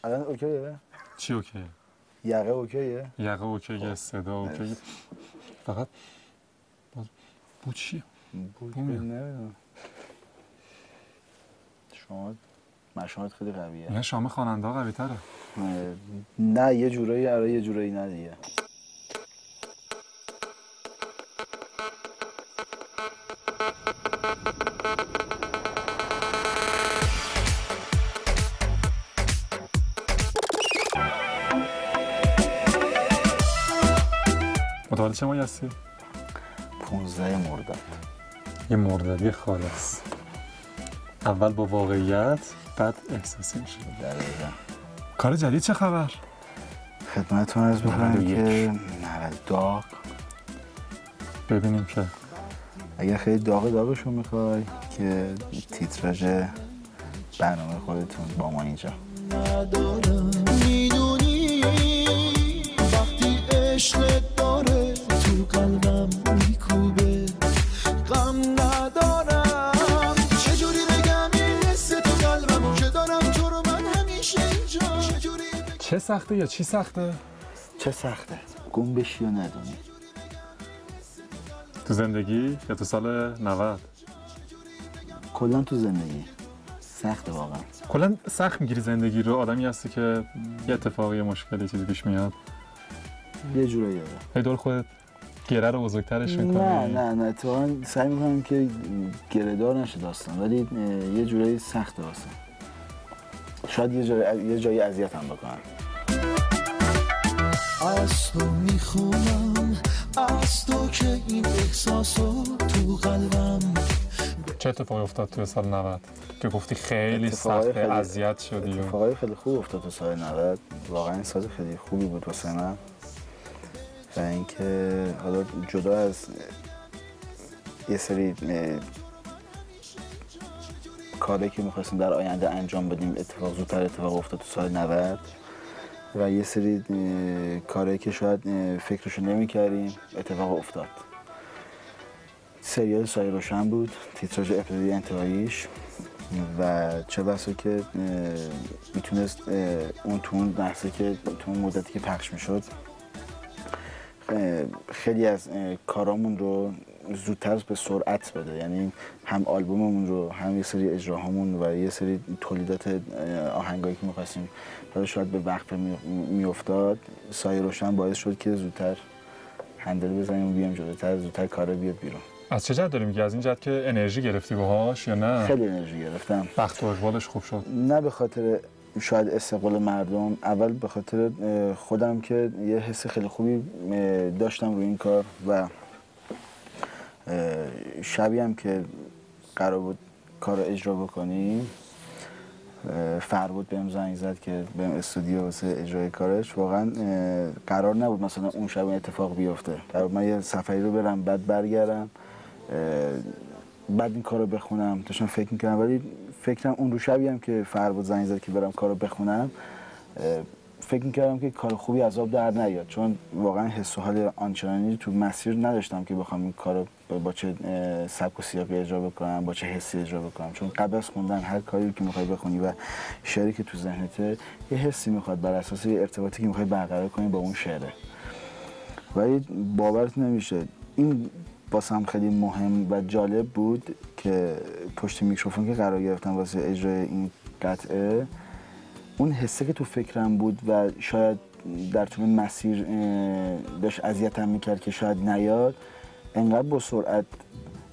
الان اوکیه؟ چی اوکیه؟ یقه اوکیه؟ یقه اوکیه، صدا اوکیه. فقط بود چیه؟ بود نمیدونم. شما مشامت خیلی قویه. نه شام خواننده قوی تره. نه یه جورایی آره یه جورایی نه دیگه. متولد چه ماهی هستی؟ 15 مرداد. یه مردادی خالص. اول با واقعیت بعد احساسی میشه. دقیقاً. کار جدید چه خبر؟ خدمتتون عرض بکنم که داغ. ببینیم که اگر خیلی داغشو میخوای که تیتراژ برنامه خودتون با ما اینجا. میدونی وقتی عشق داره تو قلبم میکوبه غم ندارم چجوری بگم این حس تو قلبم که دارم تو رو من همیشه اینجا. چه سخته یا چی سخته؟ چه سخته؟ گم بشی و ندونی. تو زندگی یا تو سال 90؟ کلا تو زندگی سخته واقعا. کلا سخت میگیری زندگی رو؟ آدمی هستی که یه اتفاقی مشکلی چیزی پیش میاد یه جورایی داره هی دور خودت گره رو بزرگترش میکنی؟ نه اتفاقا سعی میکنم که گره دار نشه داستان، ولی یه جورایی سخته واسه. شاید یه جایی اذیتم بکنم. از تو میخونم از تو که این احساسو تو قلبم. چه اتفاقی افتاد توی سال 90 که گفتی خیلی سخته اذیت شدی؟ اتفاقای خیلی خوب افتاد تو سال 90. واقعا این ساز خیلی خوبی بود واسه من و اینکه حالا جدا از یه سری کاری که می‌خواستیم در آینده انجام بدیم زودتر اتفاق افتاد تو سال 90 و یه سری کاری که شاید فکرشو نمی‌کردیم اتفاق افتاد. سریال سایه روشن بود، تیتراژ ابتدایی انتهاییش و چه بسا که میتونست اون لحظه که تو اون مدتی که پخش میشد خیلی از کارامون رو زودتر به سرعت بده. یعنی هم آلبوممون رو هم یه سری اجراهامون و یه سری تولیدات آهنگایی که می‌خواستیم شاید به وقت میافتاد. سایه روشن باعث شد که زودتر هندل بزنیم و بیام جلوتر، زودتر کارا بیاد بیرون. از چه جهت داری میگی؟ از این جهت که انرژی گرفتی باهاش یا نه؟ خیلی انرژی گرفتم. بخت و اقبالش خوب شد؟ نه به خاطر شاید استقبال مردم، اول به خاطر خودم که یه حس خیلی خوبی داشتم روی این کار و شبی هم که قرار بود کار اجرا بکنیم فربود بهم زنگ زد که بریم استودیو واسه اجرای کارش. واقعا قرار نبود مثلا اون شب اتفاق بیفته. قرار من یه سفری رو برم بعد برگردم بعد این کارو بخونم. داشتم فکر می‌کردم ولی فکرم اون رو شبی هم که فربود زنگ زد که برم کارو بخونم فکر می‌کردم که کار خوبی از آب در نیاد، چون واقعا حس و حال آنچنانی تو مسیر نداشتم که بخوام این کارو با چه سبک و سیاقی اجرا بکنم، با چه حسی اجرا بکنم. چون قبل از خوندن هر کاری که می‌خوای بخونی و شعری که تو ذهنته یه حسی می‌خواد بر اساس ارتباطی که می‌خوای برقرار کنی با اون شعره. ولی باورت نمیشه این واسم خیلی مهم و جالب بود که پشت میکروفون که قرار گرفتم واسه اجرای این قطعه اون حسه که تو فکرم بود و شاید در طول مسیر داشت اذیتم میکرد که شاید نیاد، انقدر با سرعت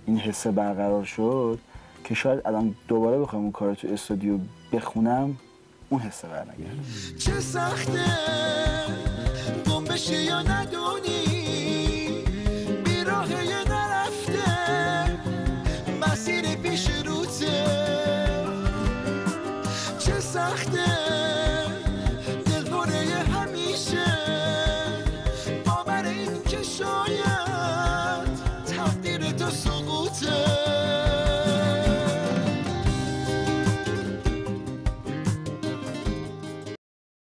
این حسه برقرار شد که شاید الان دوباره بخوام اون کار تو استودیو بخونم اون حسه برنگرد. چه سخته گم بشی یا ندونی